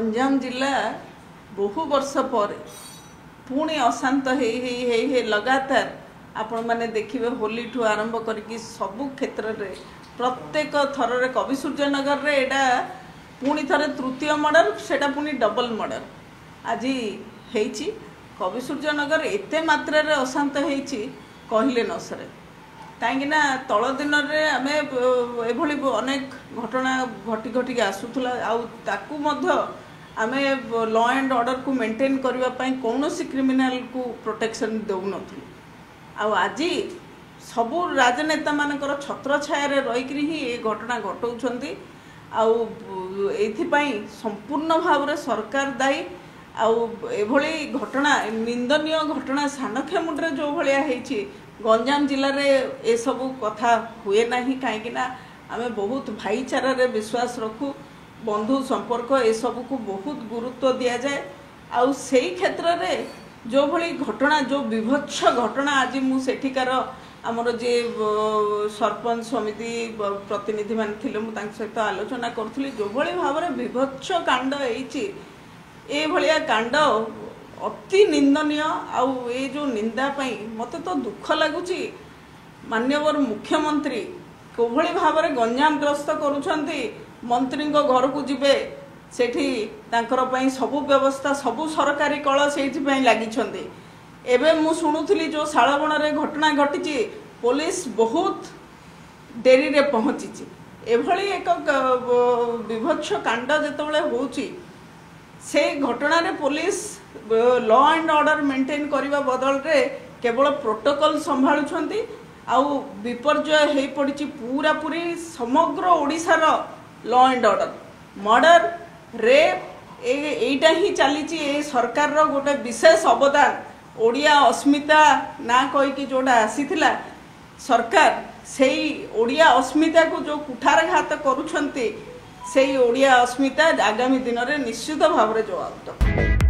गंजाम जिला बहु वर्ष पर पुणी अशांत हे लगातार आपण मैंने देखिए होली ठू आरंभ करके सबू क्षेत्र रे प्रत्येक थर रे कवि सूर्यनगर रे एटा पुणी थरे तृतीय मर्डर सेटा पुणी डबल मर्डर आज हेची कवि सूर्यनगर एते मात्रा रे अशांत हेची कहले न सरे कहीं तल दिन में आम एभली अनेक घटना घटी घटिक आसूला आम लॉ एंड ऑर्डर को मेंटेन करने कौन क्रिमिनाल को प्रोटेक्शन दौन आज सबू राजनेता मानकर छत्र छाया रहीकि ही ये घटना घटाऊँच संपूर्ण भाव में सरकार दायी आभली घटना निंदनीय घटना सानखेमुंडे जो भाया गंजाम जिले में ये सब कथा हुए ना कहीं आम बहुत भाईचारा रे विश्वास रखू बंधु संपर्क ये सब को बहुत गुरुत्व दि जाए आउ से क्षेत्र में जो भली घटना जो विभत्स घटना आज मुठिकार आमर जे सरपंच समिति प्रतिनिधि मान थे सहित आलोचना करी जो भली भाव में विभत्स कांड होया कांड अति निंदनीय आउ ये जो निंदा मत तो दुख लगुच माननीय मुख्यमंत्री कोभली भाव में गंजाम ग्रस्त करुछंती मंत्री घर को जीवे सेठी तांकर सबु व्यवस्था सबु सरकारी कल से लगी एवं मु शुणुली जो शालबण में घटना घटी पुलिस बहुत डेरी रे पहुँची एभली एक विभत्स कांड जितेबाला होची से घटना रे police law and order maintain करने बदल रे केवल प्रोटोकॉल संभालुछंती आउ विपर्जय हो पड़ी पूरा पूरी समग्र ओडिशार law and order murder rape एटा ही चली सरकार रो गोटे विशेष अवदान ओडिया अस्मिता ना कहीकि जोड़ा आसीथिला सरकार से ओडिया अस्मिता को जो कुठारघात करुछंती से ओडिया अस्मिता आगामी दिन में निश्चित भाव में जवाब।